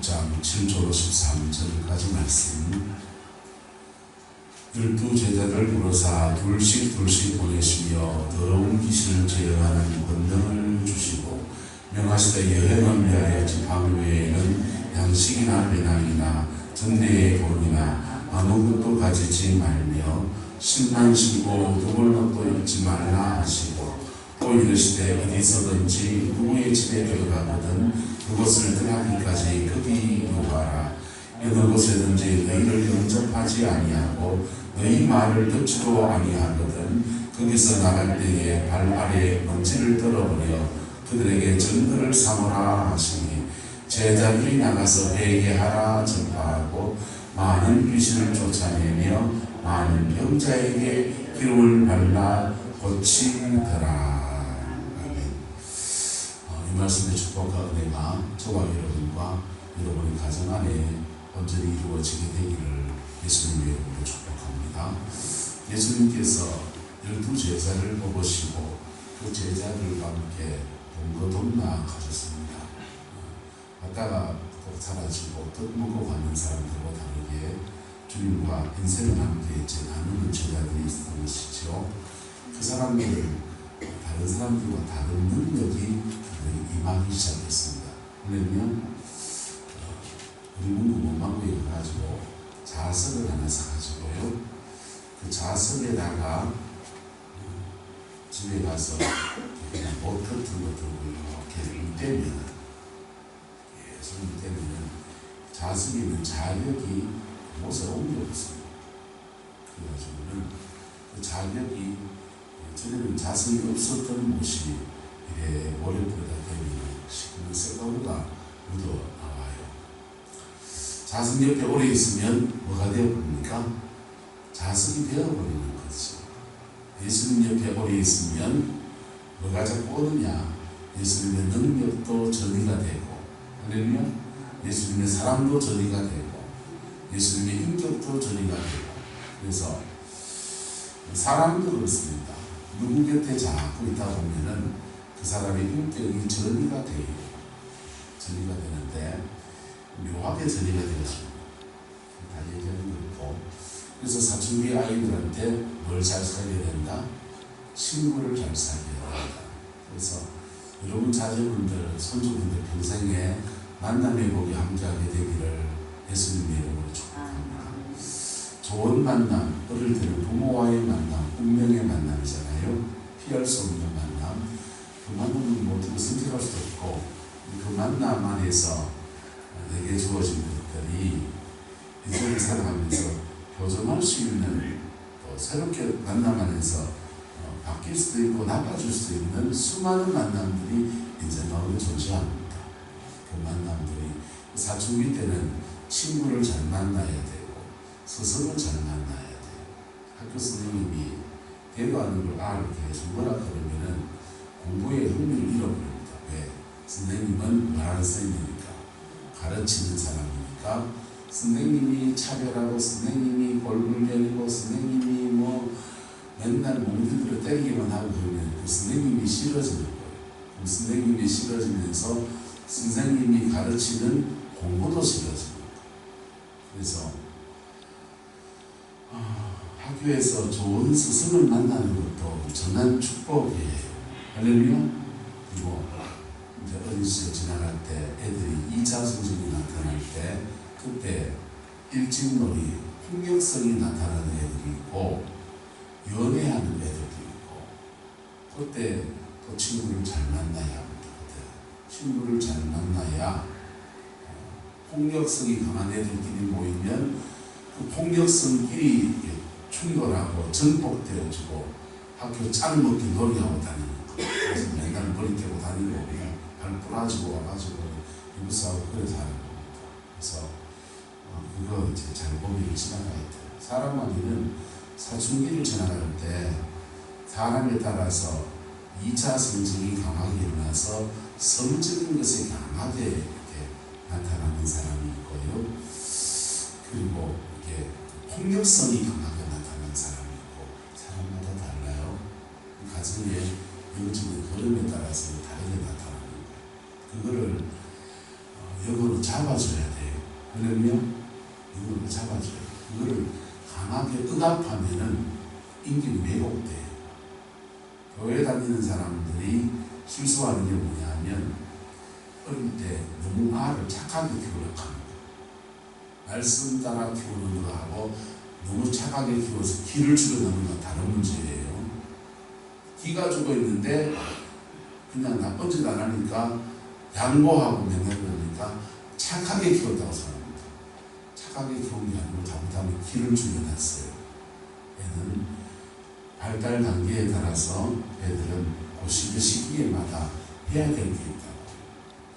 6장 7절로 13절까지 말씀. 12제자들 부르사 둘씩 보내시며 더러운 귀신을 제어하는 권능을 주시고 명하시되 여행을 위하여 지팡이 외에는 양식이나 배낭이나 전대의 돈이나 아무것도 가지지 말며 신만 신고 두벌옷도 입지 말라 하시고 또 이르시되 어디서든지 누구의 집에 들어가거든 그곳을 떠나기까지 급히 유하라. 어느 곳에든지 너희를 영접하지 아니하고 너희 말을 듣지도 아니하거든 거기서 나갈 때에 발 아래 먼지를 떨어버려 그들에게 증거를 삼으라 하시니 제자들이 나가서 회개하라 전파하고 많은 귀신을 쫓아내며 많은 병자에게 기름을 발라 고치더라. 아멘. 이 말씀의 축복과 은혜가 저와 여러분과 여러분의 가정 안에 온전히 이루어지게 되기를 예수님의 이름으로 축복합니다. 예수님께서 12제자를 뽑으시고 그 제자들과 함께 동거동락 하셨습니다. 왔다가 또 사라지고 또 먹고 가는 사람들과 다르게 주님과 인생을 함께 나누는 제자들이 있었던 것이죠. 그 사람들을 다른 사람들과 다른 능력이 임하기 시작했습니다. 그러면 우리 문구 문방구에 가지고 자석을 하나 사가지고요. 그 자석에다가 집에 가서 그냥 못 같은 거 들고 이렇게 떼면 손을 떼면 자석에 있는 자력이 못에 옮겨붙습니다. 그래가지고는 그 자력이 전에는 자석이 없었던 못이 이렇게 모래불에다 대면 시커먼 쇠가루가 묻어 나와요. 자석 옆에 오래 있으면 뭐가 되어버립니까? 자석이 되어버리는 거죠. 예수님 옆에 오래 있으면 뭐가 자꾸 오느냐? 예수님의 능력도 전이가 되고, 할렐루야. 예수님의 사랑도 전이가 되고, 예수님의 인격도 전이가 되고. 그래서 사람도 그렇습니다. 누구 곁에 자꾸 있다 보면은 그 사람의 인격이 전이가 돼요. 전이가 되는데 묘하게 전이가 되었습니다. 다 얘기하는 거고. 그래서 사춘기 아이들한테 뭘 잘 사귀어야 된다? 친구를 잘 사귀어야 된다. 그래서 여러분 자녀분들, 손주분들 평생에 만남의 복이 함께하게 되기를 예수님의 이름으로 축복합니다. 좋은 만남, 어릴 때는 부모와의 만남, 운명의 만남이잖아요. 피할 수 없는 만남. 그 만남은 모두 선택할 수도 없고 그 만남 안에서 내게 주어진 것들이 인생을 살아가면서 교정할 수 있는 또 새롭게 만남 안에서 바뀔 수도 있고 나빠질 수도 있는 수많은 만남들이 인생 가운데 존재합니다. 그 만남들이 사춘기 때는 친구를 잘 만나야 되고 스승을 잘 만나야 돼요. 학교 선생님이 대도하는 걸 이렇게 해서 뭐라 그러면은 공부에 흥미를 잃어버립니다. 왜? 선생님은 말하는 선생님이니까 가르치는 사람이니까 선생님이 차별하고 선생님이 골물견이고 선생님이 뭐 맨날 몽둥이로 때리기만 하고 그러면 그 선생님이 싫어지는 거예요. 그럼 선생님이 싫어지면서 선생님이 가르치는 공부도 싫어집니다. 그래서 학교에서 좋은 스승을 만나는 것도 엄청난 축복이에요. 할렐루야. 그리고 이제 어린 시절 지나갈 때 애들이 2차 성적이 나타날 때 그때 일진놀이, 폭력성이 나타나는 애들이 있고 연애하는 애들도 있고 그때 또 친구를 잘 만나야 합니다. 그때 친구를 잘 만나야 폭력성이 강한 애들끼리 모이면 그 폭력성끼리 충돌하고 전복되어지고 학교 짱 먹기 놀이하고 다니는 거예요. 그래서 맨날 머리 깨고 다니고 그냥 발 부러지고 와가지고 이부싸고 그래서 하는 겁니다. 그래서 그거 이제 잘 고민을 지나가야 돼요. 사람 관리는 사춘기를 지나갈 때 사람에 따라서 2차 성적이 강하게 일어나서 성적인 것이 강하게 이렇게 나타나는 사람이 있고요. 그리고 이게 폭력성이 강하게 나타나는 사람이 있고 사람마다 달라요. 가정의 영적인 흐름에 따라서 다르게 나타나는 거예요. 그거를 이거로 잡아줘야 돼요. 할렐루야. 이거로 잡아줘야 돼요. 이거를 강하게 억압하면은 인격이 왜곡돼요. 교회 다니는 사람들이 실수하는 게 뭐냐면 어릴 때 너무 아를 착하게 키우려고 합니다. 말씀 따라 키우는 거하고 너무 착하게 키워서 기를 죽여넣는 건 다른 문제예요. 기가 죽어있는데 그냥 나쁜 짓 안 하니까 양보하고 명령하니까 착하게 키웠다고 생각합니다. 착하게 키운 게 아니고 잘못하면 기를 죽여놨어요. 애는 발달 단계에 따라서 애들은 그 시기에마다 해야 될 게 있다고.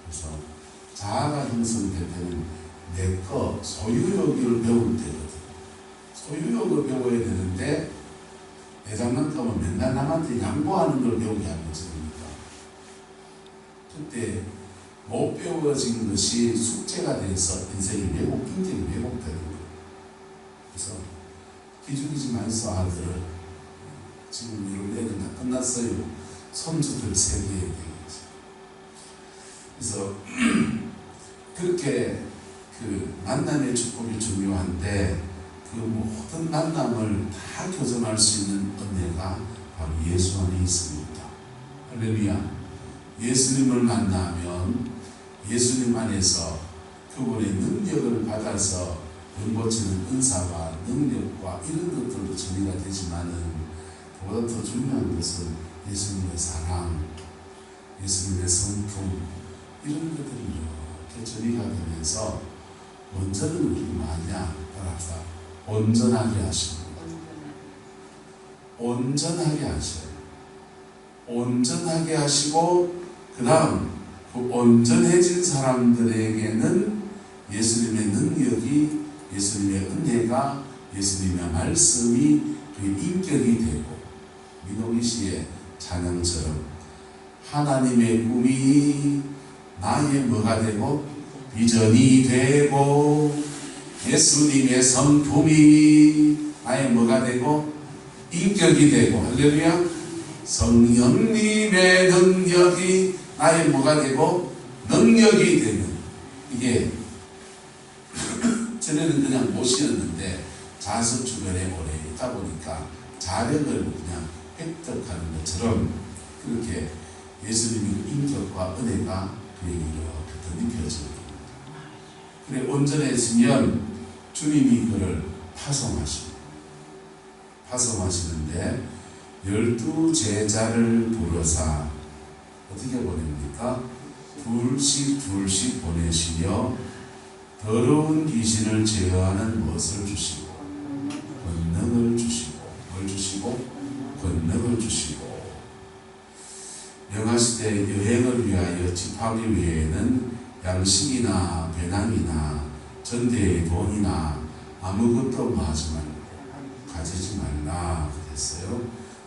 그래서 자아가 형성될 때는 내 거 소유욕을 배울 때거든. 소유욕을 배워야 되는데 내 장난감은 맨날 남한테 양보하는 걸 배우게 하는 것이니까 그때 못 배워진 것이 숙제가 돼서 인생이 인격이 왜곡되는 거예요. 그래서 기죽이지 마이소 아들, 지금 이런 애들 다 끝났어요. 손주들 세대에 되겠지. 그래서 그렇게 그 만남의 축복이 중요한데 그 모든 만남을 다 교정할 수 있는 은혜가 바로 예수 안에 있습니다. 할렐루야. 예수님을 만나면 예수님 안에서 그분의 능력을 받아서 병고치는 은사와 능력과 이런 것들도 전이가 되지만은 보다 더 중요한 것은 예수님의 사랑, 예수님의 성품 이런 것들이 이렇게 전이가 되면서 먼저는 우리 뭐하냐 따라합시다. 온전하게 하십니다. 온전하게 하셔요. 온전하게 하시고 그 다음 그 온전해진 사람들에게는 예수님의 능력이 예수님의 은혜가 예수님의 말씀이 그 인격이 되고 민호기 씨의 찬양처럼 하나님의 꿈이 나의 뭐가 되고 비전이 되고 예수님의 성품이 나의 뭐가 되고 인격이 되고 할렐루야. 성령님의 능력이 나의 뭐가 되고 능력이 되는 이게 전에는 그냥 못이었는데 자석 주변에 오래 있다 보니까 자력을 그냥 획득하는 것처럼 그렇게 예수님의 인격과 은혜가 그에게 이렇게 느껴집니다. 그래 온전해지면 주님이 그를 파송하시는데 12 제자를 부르사 어떻게 보냅니까? 둘씩 보내시며 더러운 귀신을 제어하는 것을 주시고 권능을 주시고 뭘 주시고 권능을 주시고 명하시되 여행을 위하여 집하기 외에는 양식이나 배낭이나 전대의 돈이나 아무것도 마지 말고 가지지 말라 그랬어요.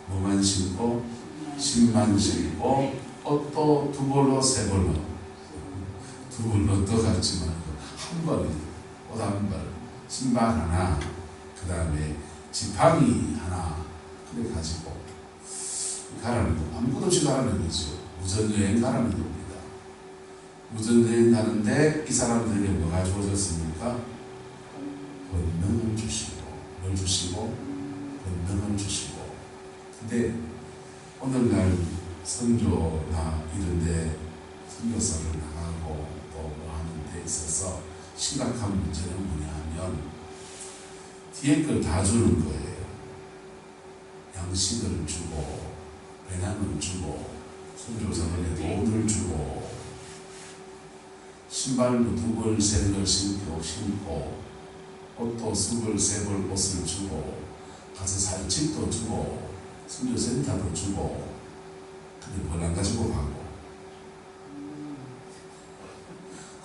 뭐만 신고 신만 신고 옷도 두 벌로 세 벌로 두 벌로 또 갖지 말고 한 벌, 옷 한 벌, 신발 하나, 그 다음에 지팡이 하나 그래 가지고 가라는 거 아무것도 없이 가라는 거죠. 우전여행 가라는 겁니다. 우전여행 가는데 이 사람들에게 뭐가 주어졌습니까? 권능을 주시고 뭘 주시고 권능을 주시고 근데 오늘날 선교나 이런데 선교사를 나가고 또 뭐 하는 데 있어서 심각한 문제는 뭐냐 하면 뒤에 걸 다 주는 거예요. 양식을 주고 배낭을 주고 선교사들에게 돈을 주고 신발도 두 벌, 세 벌 신고 옷도 두 벌, 세 벌 옷을 주고 가서 살 집도 주고 선교센터도 주고 근데 뭘 안 가지고 가고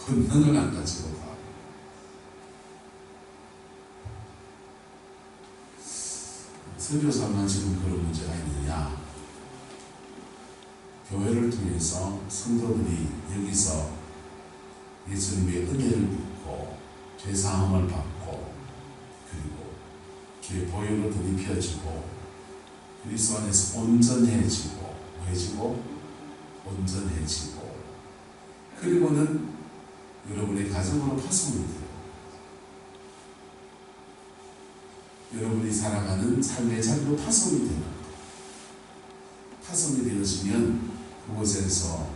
권능을 안 가지고 가고 선교사만 지금 그런 문제가 있느냐? 교회를 통해서 성도들이 여기서 예수님의 은혜를 받고 죄사함을 받고 그리고 주의 보혈로 덧입혀지고 그리스도 안에서 온전해지고 온전해지고 그리고는 여러분의 가정으로 파송이 돼요. 여러분이 살아가는 삶의 자리로 파송이 되는 거예요. 파송이 되어지면 그곳에서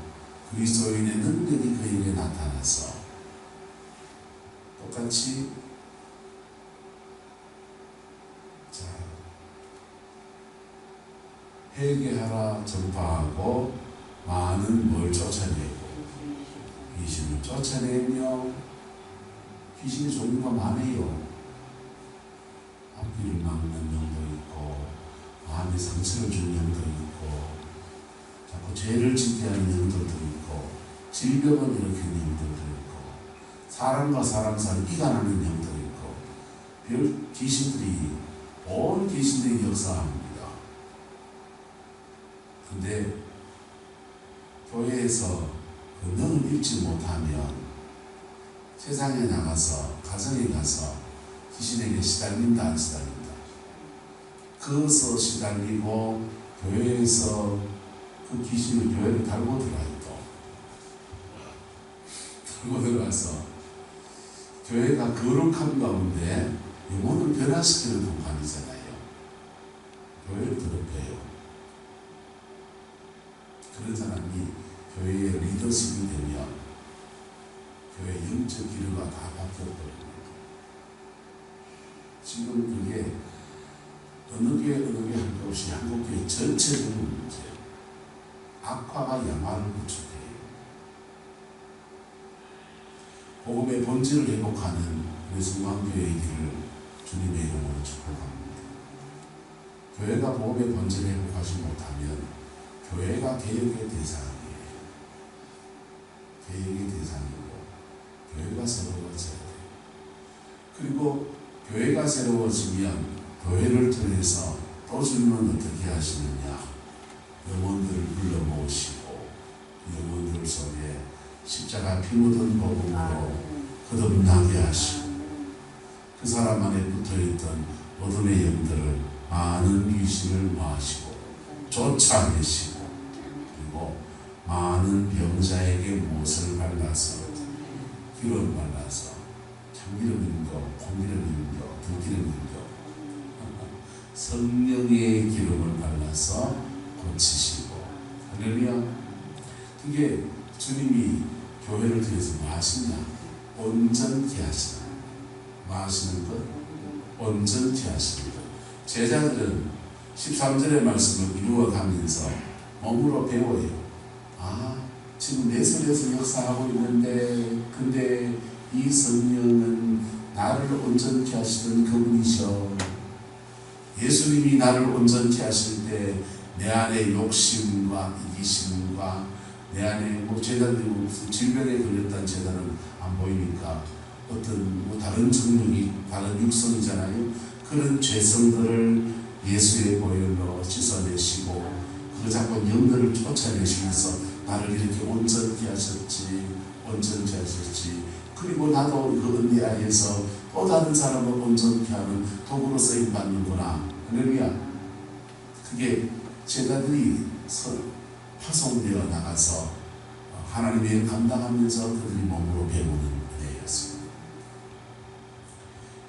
그리스도인의 능력이 그에게 나타나서 똑같이 회개하라 전파하고 많은 뭘 쫓아내고 귀신을 쫓아내며 귀신의 종류가 많아요. 앞길을 막는 영도 있고 마음에 상처를 주는 영도 있고 자꾸 죄를 짓게 하는 영들도 있고 질병을 일으키는 영들도 있고 사람과 사람 사이 이간하는 영도 있고 별 귀신들이 온 귀신들이 역사합니다. 근데 교회에서 그 능을 잃지 못하면 세상에 나가서 가정에 가서 귀신에게 시달린다 안 시달린다. 그것서 시달리고 교회에서 그 귀신을 교회를 달고 들어와요. 달고 들어와서 교회가 거룩한 가운데 영혼을 변화시키는 공간이잖아요. 교회를 더럽혀요. 그런 사람이 교회의 리더십이 되면 교회 영적 기류가 다 바뀌어버립니다. 지금 그게 어느 교회 할 것 없이 한국교회 전체적인 문제예요. 악화가 야마를 구축해요. 복음의 본질을 회복하는 우리 성광교회의 길을 주님의 이름으로 축복합니다. 교회가 복음의 본질을 회복하지 못하면 교회가 개혁의 대상이에요. 개혁의 대상이고 교회가 새로워져야 돼요. 그리고 교회가 새로워지면 교회를 통해서 또 주님은 어떻게 하시느냐. 영혼들을 불러 모으시고 영혼들 속에 십자가 피 묻은 복음으로 거듭나게 하시고 그 사람 안에 붙어있던 어둠의 영들을 많은 귀신을 모아시고 쫓아내시고 그리고 많은 병자에게 못을 발라서 기름 발라서 참기름인도 콩기름인도 들기름인도 성령의 기름을 발라서 고치시고 할렐루야. 그게 주님이 교회를 통해서 뭐 하시냐? 온전케 하시는 뭐 하시는 것? 온전케 하시는 것. 제자들은 13절의 말씀을 이루어가면서 몸으로 배워요. 아, 지금 내 손에서 역사하고 있는데 근데 이 성령은 나를 온전케 하시는 그분이셔. 예수님이 나를 온전케 하실 때 내 안에 욕심과 이기심과 내 안에 제자들이 무슨 질병에 걸렸다는 제자는 안 보이니까 어떤 다른 정력이 다른 육성이잖아요. 그런 죄성들을 예수의 보혈로 씻어내시고 그 자꾸 영들을 쫓아내시면서 나를 이렇게 온전케 하셨지 온전케 하셨지. 그리고 나도 그 은혜 안에서 또 다른 사람을 온전케 하는 도구로 쓰임 받는구나. 할렐루야. 그게 제자들이 파송되어 나가서 하나님의 일 감당하면서 그들이 몸으로 배우는 은혜였습니다.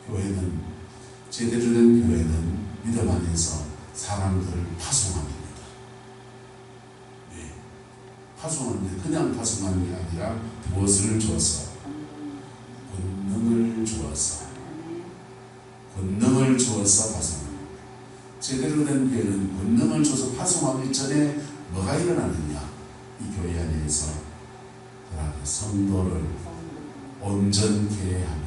교회는 제대로 된 교회는 믿음 안에서 사람들을 파송합니다. 네. 파송하는데 그냥 파송하는 게 아니라 무엇을 줘서 권능을 주어서 파송합니다. 제대로 된 교회는 권능을 줘서 파송하기 전에 뭐가 일어나느냐. 이 교회 안에서 성도를 온전케 하며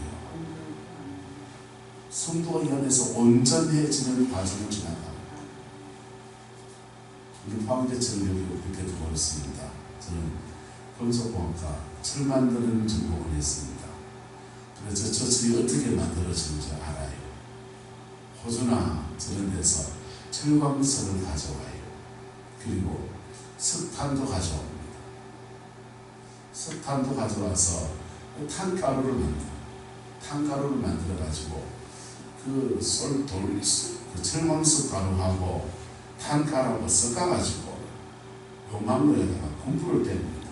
성도가 이 안에서 온전해지는 과정을 지나갑니다. 우리 포항제철을 여기 이렇게 두고 있습니다. 저는 건설공학과 철 만드는 전공을 했습니다. 그래서 저 철이 어떻게 만들어지는지 알아요. 호주나 저런 데서 철광석을 가져와요. 그리고 석탄도 가져옵니다. 석탄도 가져와서 탄가루를 만들어요. 탄가루를 만들어가지고 그 철광석 가루하고 탄가루하고 섞어가지고 요망로에다가 군부를 뗍니다.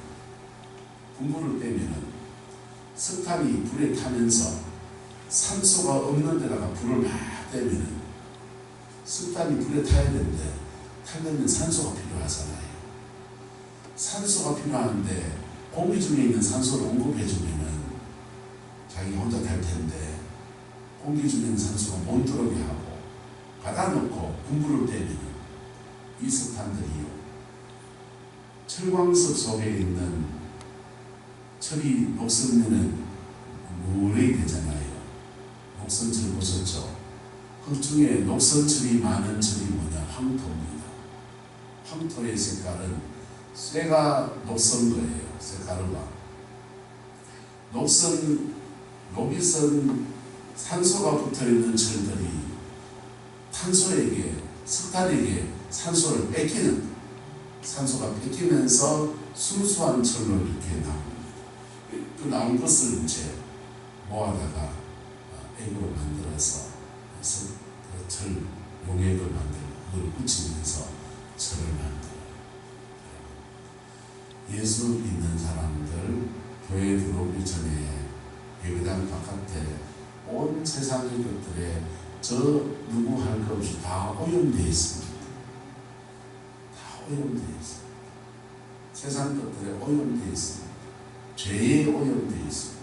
군부를 떼면은 석탄이 불에 타면서 산소가 없는 데다가 불을 막 떼면은 석탄이 불에 타야 되는데 타려면 산소가 필요하잖아요. 산소가 필요한데 공기 중에 있는 산소를 공급해주면은 자기 혼자 될 텐데 공기 중에 있는 산소가 못 들어오게 하고 받아놓고 군부를 떼면 이 석탄들이요 철광석 속에 있는 철이 녹슬면은 물이 되잖아요. 녹선철 보셨죠? 그 중에 녹선철이 많은 철이 뭐냐? 황토입니다. 황토의 색깔은 쇠가 녹선 거예요. 쇠가루가. 녹이 선 산소가 붙어있는 철들이 탄소에게, 석탄에게 산소를 뺏기는, 산소가 뺏기면서 순수한 철로 이렇게 나옵니다. 그 나온 것을 이제 모아다가 액으로 만들어서 철 용액을 만들고 그걸 붙이면서 철을 만들어요. 예수 믿는 사람들 교회 들어오기 전에 예배당 바깥에 온 세상의 것들에 저 누구 할 것 없이 다 오염되어 있습니다. 다 오염되어 있습니다. 세상 것들에 오염되어 있습니다. 죄에 오염되어 있습니다.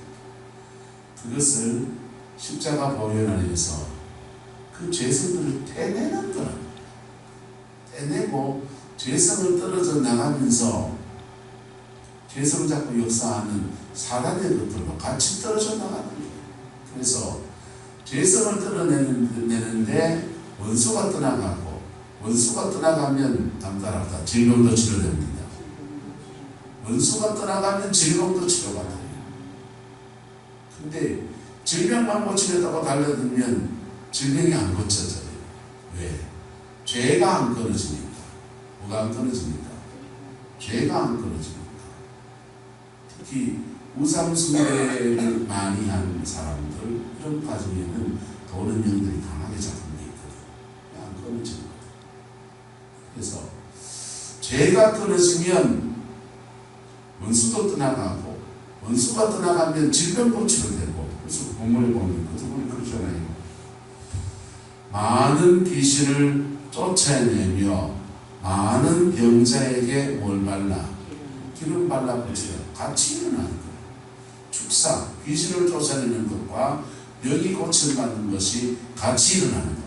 그것을 십자가 보혈 안에서 그 죄성들을 떼내는 거라. 떼내고 죄성을 떨어져 나가면서 죄성 잡고 역사하는 사단의 것들과 같이 떨어져 나가는 거예요. 그래서 죄성을 떨어내는데 원수가 떠나가고 원수가 떠나가면 남다르다 질병도 치료됩니다. 원수가 떠나가면 질병도 치료가 돼요. 근데 질병만 고치려다가 달려들면 질병이 안 고쳐져요. 왜? 죄가 안 끊어지니까. 뭐가 안 끊어집니까? 죄가 안 끊어집니까? 특히 우상숭배를 많이 한 사람들 이런 가정에는 도는 영들이 강하게 작동되어 있거든요. 안 끊어지는 거예요. 그래서 죄가 끊어지면 원수도 떠나가고 원수가 떠나가면 질병도 치료되고 그래서 본문에 보면 그 부분이 그러잖아요. 많은 귀신을 쫓아내며 많은 병자에게 뭘 발라? 기름 발라 붙이라. 같이 일어나는 거예요. 축사, 귀신을 쫓아내는 것과 병이 고침받는 것이 같이 일어나는 겁니다.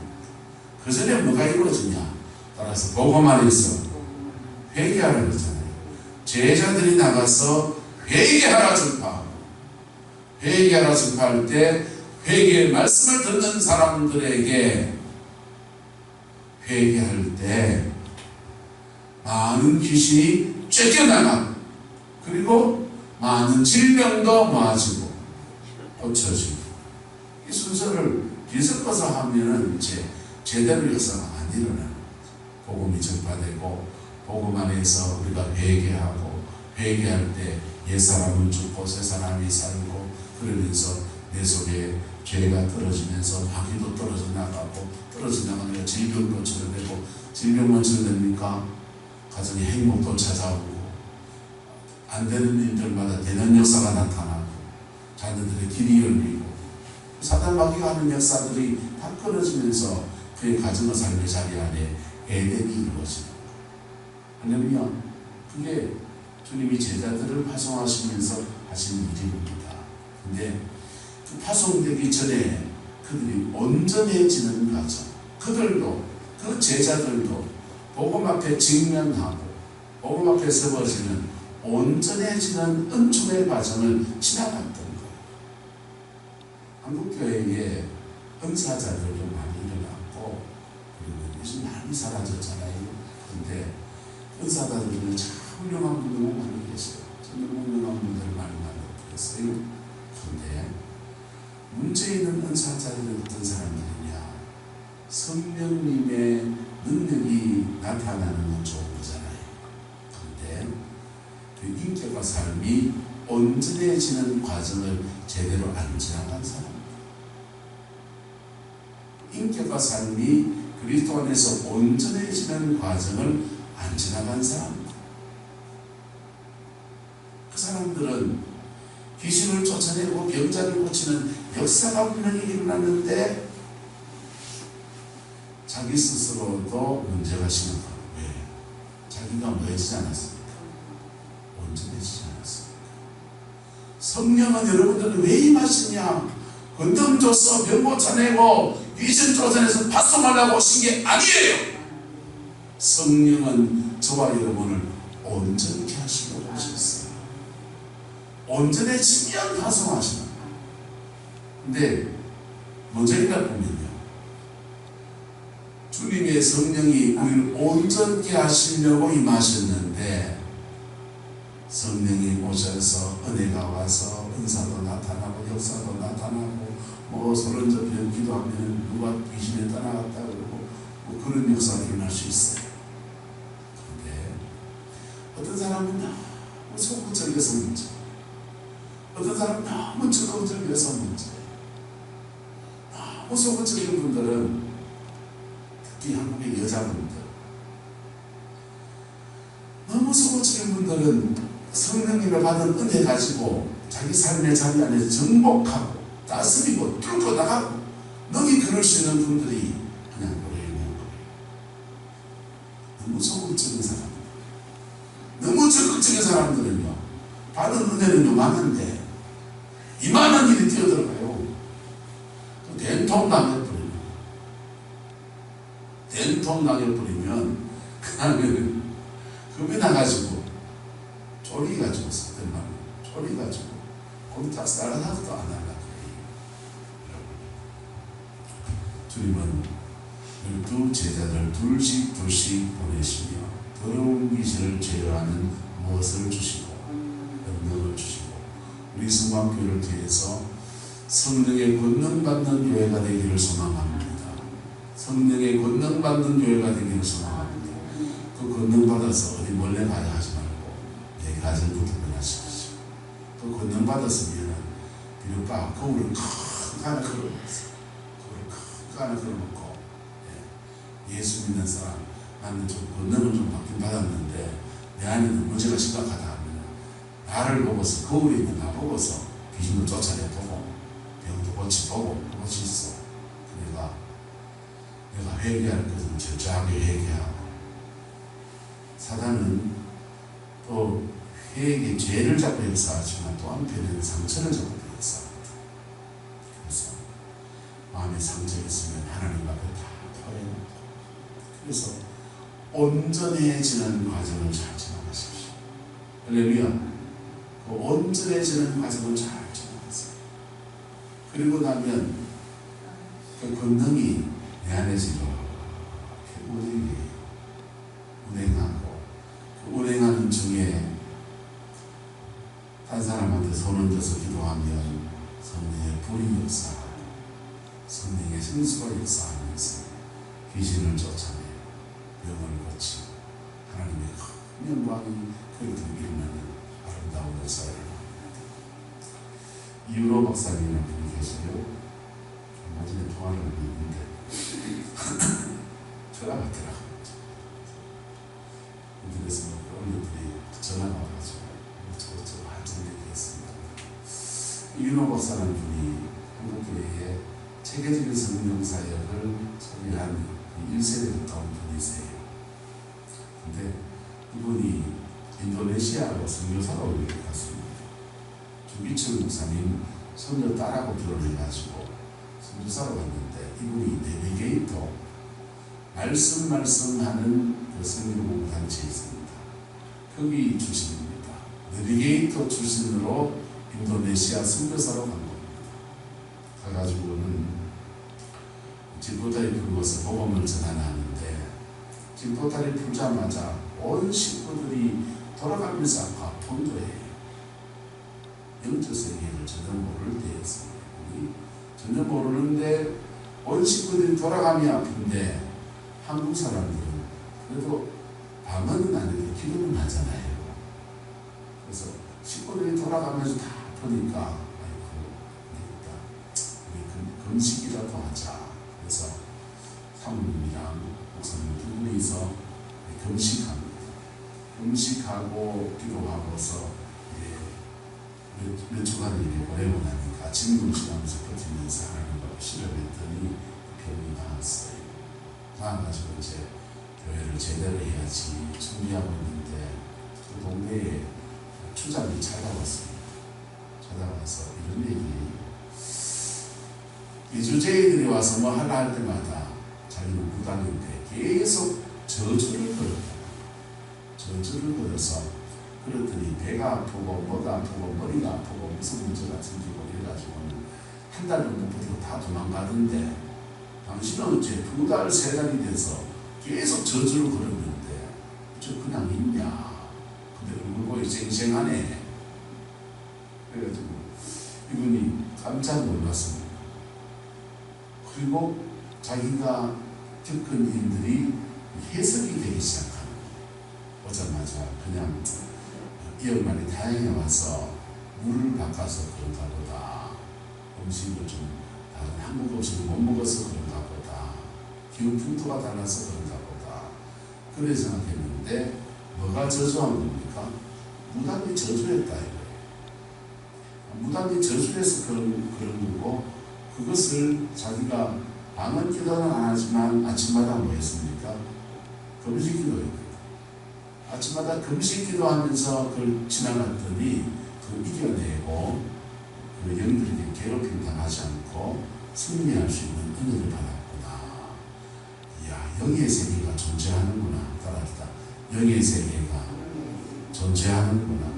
그 전에 뭐가 이루어지냐? 따라서 복음만 있어. 회개하라 그러잖아요. 제자들이 나가서 회개하라 전파하고 회개하라 전파할 때 회개의 말씀을 듣는 사람들에게 회개할 때 많은 귀신이 쫓겨나가고 그리고 많은 질병도 모아지고 고쳐지고 이 순서를 뒤섞어서 하면은 이제 제대로 역사가 안 일어나는 복음이 전파되고 복음 안에서 우리가 회개하고 회개할 때 옛사람은 죽고 새사람이 살고 그러면서 내 속에 죄가 떨어지면서 마귀도 떨어져 나가고 떨어져 나가니까 질병도 치료되고 질병만 치료됩니까? 가정의 행복도 찾아오고 안 되는 일들마다 되는 역사가 나타나고 자녀들의 길이 열리고 사단 마귀가 하는 역사들이 다 끊어지면서 그의 가정과 삶의 자리 안에 에덴이 이루어집니다. 할렐루야. 그게 주님이 제자들을 파송하시면서 하신 일입니다. 근데 그 파송되기 전에 그들이 온전해지는 과정, 그들도 그 제자들도 복음 앞에 직면하고 복음 앞에 서버지는 온전해지는 은총의 과정을 지나갔던 거예요. 한국교회에 은사자들도 많이 일어났고 그리고 요즘 많이 사라졌잖아요. 근데 은사자들은 참 훌륭한 분들 많이 계세요. 저는 훌륭한 분들 많이 만났어요. 근데 문제 있는 은사자들은 어떤 사람들이냐? 성령님의 능력이 나타나는 건 좋은 거잖아요. 근데 그 인격과 삶이 온전해지는 과정을 제대로 안 지나간 사람, 인격과 삶이 그리스도 안에서 온전해지는 과정을 안 지나간 사람, 그 사람들은 귀신을 쫓아내고 병자를 고치는 역사가 분명히 일어났는데 자기 스스로도 문제가 심각하고, 왜? 자기가 뭐해지지 않았습니까? 온전해지지 않았습니까? 성령은 여러분들은 왜 임하시냐? 건능 줘서 병 고쳐내고 귀신 쫓아내서 파송하려고 오신 게 아니에요. 성령은 저와 여러분을 온전케 하시려고 오셨어요. 온전해지면 파송하시는 거예요. 근데 문제가 보면요, 주님의 성령이 우리를 온전케 하시려고 임하셨는데, 성령이 오셔서 은혜가 와서 은사도 나타나고 역사도 나타나고 뭐 서른 접히는 기도하면 누가 귀신에 떠나갔다 그러고 뭐 그런 역사가 일어날 수 있어요. 그런데 어떤 사람은 너무 소극적이어서 문제, 어떤 사람은 너무 적극적이어서 문제. 너무 소극적인 분들은, 특히 한국의 여자분들, 너무 소극적인 분들은 성령님을 받은 은혜 가지고 자기 삶의 자리 안에서 정복하고 다스리고 뚫고 나가고, 너희 그럴 수 있는 분들이 그냥 노래하는 거예요. 너무 소극적인 사람, 너무 적극적인 사람들은요, 받은 은혜는 요만한데 이만한 일이 뛰어들어가요. 된통 당해버리면, 된통 당해버리면 그다음에는 겁이 나가지고 쫄이가지고 어떤 말은 쫄이가지고 거기 다 살아나도 안 하려고 해요. 주님은 12 제자들 둘씩 보내시며 더러운 귀신을 제어하는 무엇을 주시고 능력을 주시고 우리 성방교회를 통해서 성령의 권능받는 교회가 되기를 소망합니다. 성령의 권능받는 교회가 되기를 소망합니다. 그 권능받아서 어디 몰래 가야 하지 말고 내 가정부터 변화시키시고, 또 권능받았으면 비록 거울을 큰 하나 걸어놓으세요. 거울을 큰 하나 걸어놓고, 예수 믿는 사람, 나는 좀 권능을 좀 받긴 받았는데 내 안에는 문제가 심각하다 하면 나를 보고서, 거울에 있는 나 보고서 귀신을 쫓아내보고 병도 고치보고 무엇이 있어. 내가 회개할 것은 철저하게 회개하고, 사단은 또 회개, 죄를 잡고 역사하지만 또 한편에는 상처를 잡고 역사합니다. 그래서 마음에 상처 있으면 하나님 앞에 다 토해놓고, 그래서 온전해지는 과정을 잘 지나가십시오. 할렐루야. 그 온전해지는 과정을 잘 지나가세요. 그리고 나면 그 권능이 내 안에서 이렇게 운행하고, 그 운행하는 중에 한 사람한테 손을 들어서 기도하면 성령의 불이 역사하고 성령의 생수가 역사하면서 귀신을 쫓아내 병을 고치고 하나님의 큰 영광이 그렇게 일어나는 아름다운 역사를 합니다. 이유로 박사님이라는 분이 계세요. 얼마 전에 통화를 했는데 전화 받더라고요. 그래서 어른들이 전화가 와가지고 저거 한참 얘기했습니다. 이윤호 박사라는 분이 한국교회에 체계적인 성령 사역을 소개한 1세대 가까운 분이세요. 근데 이분이 인도네시아로 선교사로 갔습니다. 주기철 목사님 선교 딸하고 결혼해가지고 선교사로 갔는데, 이분이 내비게이터 말씀하는 그 성경 단체에 있습니다. 거기 출신입니다. 내비게이터 출신으로 인도네시아 선교사로 간 겁니다. 가가지고는 집도다리 풀고서 복음을 전하는데, 집도다리 풀자마자 온 식구들이 돌아가면서 아픈 거예요. 영적 세계를 전혀 모를 때였습니다. 전혀 모르는데 온 식구들이 돌아가면 아픈데, 한국 사람들은 그래도 방언은 아닌데 기도는 하잖아요. 그래서 식구들이 돌아가면서 다 아프니까, 아이고, 우리 금식이라도 하자. 그래서 사모님이랑 목사님 두 분이서 금식합니다. 금식하고 기도하고서 몇 주간을 이렇게 보내고 나니까 진금치하면서 버티면서 하나님과 실험했더니 병이 나았어요. 나아가지고 이제 교회를 제대로 해야지 준비하고 있는데 그 동네에 추장이 찾아왔습니다. 찾아와서 이런 얘기, 이주제인들이 와서 뭐 하려 할 때마다 자기는 무당인데 계속 저주를 걸어서 그랬더니 배가 아프고 뭐가 아프고 머리가 아프고 무슨 문제가 생기고 이래가지고는 한 달 정도 버티고 다 도망가던데, 당신은 어째 2달, 3달이 돼서 계속 저주를 걸었는데 저 그냥 있냐? 근데 얼굴 보이 쌩쌩하네. 그래가지고 이분이 깜짝 놀랐습니다. 그리고 자기가 겪은 일들이 해석이 되기 시작하는 거예요. 오자마자 그냥 이 양반이 다행히 와서 물을 바꿔서 그런가 보다, 음식을 좀 다른 한국 음식을 못 먹어서 그런가 보다, 기후 풍토가 달라서 그런가 보다, 그래 생각했는데 뭐가 저주한 겁니까? 무당이 저주했다 이거예요. 무당이 저주해서 그런 거고, 그것을 자기가 방언 기도는 안 하지만 아침마다 뭐 했습니까? 금식 기도했거든요. 아침마다 금식 기도하면서 그걸 지나갔더니 그 이겨내고 그 영들에게 괴롭힘 당하지 않고 승리할 수 있는 은혜를 받았구나. 이야, 영의 세계가 존재하는구나. 따라합시다. 영의 세계가 존재하는구나.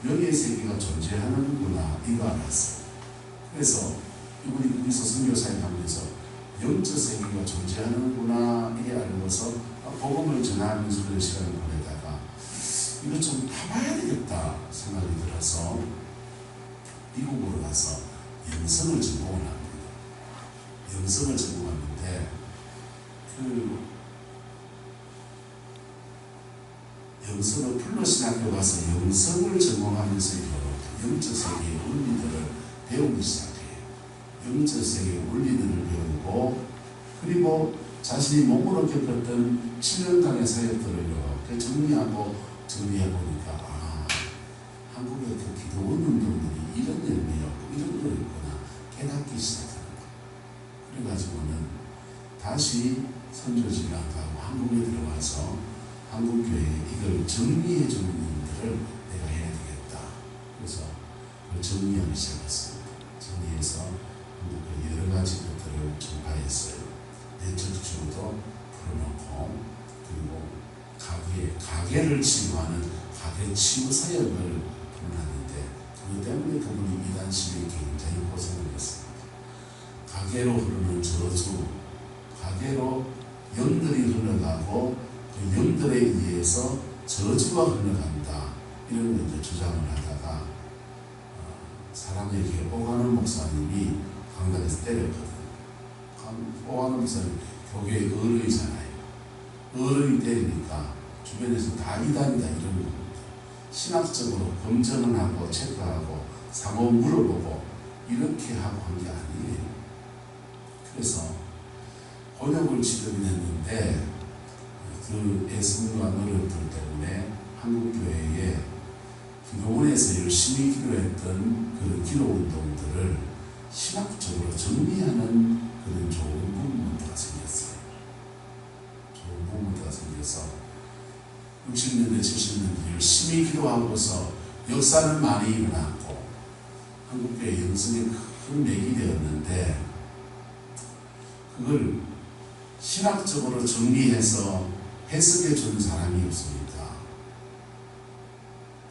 영의 세계가 존재하는구나. 이거 알았어요. 그래서 이분이 거기서 선교사에 가면서 영적 세계가 존재하는구나 이게 알고서 복음을 전하면서 그런 시간을 보내다가 이거 좀 타봐야 되겠다 생각이 들어서 미국으로 가서 영성을 전공을 합니다. 영성을 전공하는데 그 영성을 플러신학교 가서 영성을 전공하면서 영적 세계의 원리들을 배우기 시작해요. 영적 세계의 원리들을 배우고, 그리고 자신이 몸으로 겪었던 7년간의 사역들을 이렇게 정리해보니까 한국의 그 기도원 운동들이 이런 의미였고 이런 거였구나 깨닫기 시작하는 거예요. 그래가지고는 다시 선교지를 안 가고 한국에 들어와서 한국교회에 이걸 정리해주는 일들을 내가 해야 되겠다. 그래서 그걸 정리하기 시작했습니다. 정리해서 한국의 여러 가지 것들을 전파했어요. 내적주도 풀어놓고, 그리고 가게를 치유하는 가게 치유 사역을 풀어놨는데, 그것 때문에 그분이 이단심에 굉장히 고생을 했습니다. 가게로 흐르는 저주, 가게로 영들이 흘러가고 그 영들에 의해서 저주가 흘러간다, 이런 걸 이제 주장을 하다가 사람에게 오가는 목사님이 강단에서 때렸거든요. 오가는 목사님 교회의 어른이잖아요. 어른이 때리니까 주변에서 다 이단이다 이런 겁니다. 신학적으로 검증을 하고 체크하고 상호 물어보고 이렇게 하고 한 게 아니에요. 그래서 곤욕을 치르긴 했는데 그 애씀과 노력들 때문에 한국교회에 기도원에서 열심히 기도했던 그 기도운동들을 신학적으로 정리하는 그런 좋은 부분들가 생겼어요. 좋은 부분들가 생겨서 60년대, 70년대 열심히 기도하고서 역사는 많이 일어났고 한국교회 영성에 큰 맥이 되었는데, 그걸 신학적으로 정리해서 해석해 주는 사람이 없으니까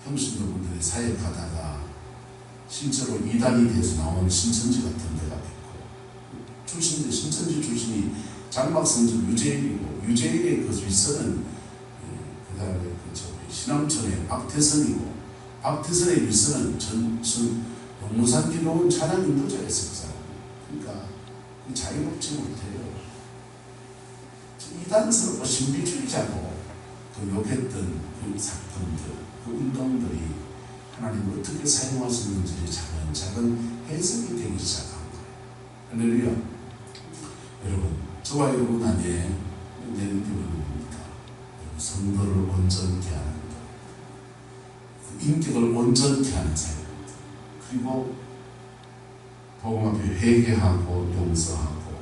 형신도분들이 사역하다가 실제로 이단이 돼서 나온 신천지 같은 데가 있고, 출신들 신천지 출신이 장막성주 유재일이고, 유재일의 그 윗선은 그 다음에 신암천의 박태선이고, 박태선의 윗선은 용문산 기도원 찬양 인도자였어요. 그 사람. 그러니까 자유롭지 못해요. 이단스럽고 신비주의자고 그 욕했던 그 사건들, 그 운동들이 하나님을 어떻게 사용할 수 있는지를 작은 해석이 되기 시작한 거예요. 할렐루야. 여러분, 저와 여러분 안에 내는 기분입니다. 성도를 온전케 하는 것. 인격을 온전케 하는 사역, 그리고 복음 앞에 회개하고 용서하고,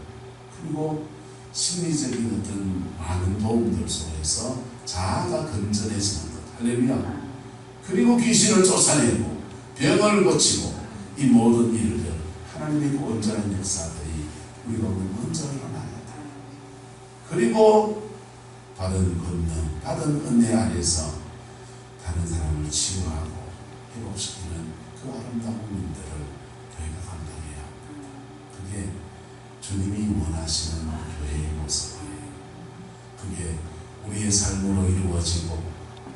그리고 심리적인 어떤 많은 도움들 속에서 자아가 건전해지는 것. 할렐루야. 그리고 귀신을 쫓아내고 병을 고치고 이 모든 일들, 하나님의 온전한 역사들이 우리 가운데 먼저 일어나야다. 그리고 받은 권능, 받은 은혜 안에서 다른 사람을 치유하고 회복시키는 그 아름다운 일들을 교회가 감당해야 합니다. 그게 주님이 원하시는 교회의 모습이에요. 그게 우리의 삶으로 이루어지고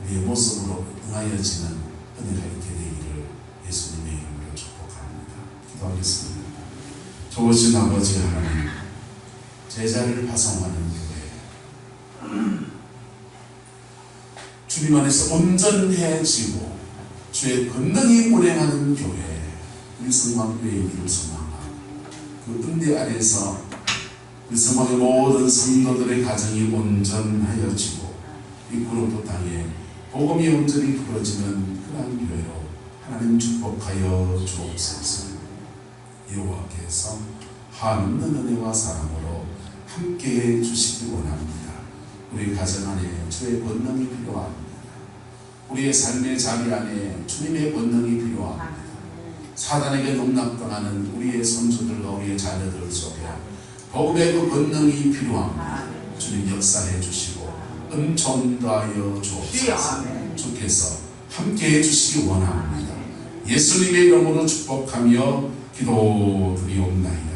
우리의 모습으로 응하여지는 은혜가 있게 되기를 예수님의 이름으로 축복합니다. 기도하겠습니다. 좋으신 아버지 하나님, 제자를 파송하는 교회, 주님 안에서 온전해지고 주의 권능이 운행하는 교회, 우리 성막교회의 일을 소망하고 그 은혜 안에서 우리 성막의 모든 성도들의 가정이 온전하여지고 이 구름포 땅에 복음이 온전히 풀어지는 그러한 교회로 하나님 축복하여 주옵소서. 여호와께서 한없는 은혜와 사랑으로 함께해 주시기 원합니다. 우리 가정 안에 주의 권능이 필요합니다. 우리의 삶의 자리 안에 주님의 권능이 필요합니다. 사단에게 농락당하는 우리의 손주들과 우리의 자녀들 속에 복음의 그 권능이 필요합니다. 주님 역사해 주시고 은총 더하여 주옵소서. 주께서 함께해 주시기 원합니다. 예수님의 이름으로 축복하며 기도드리옵나이다.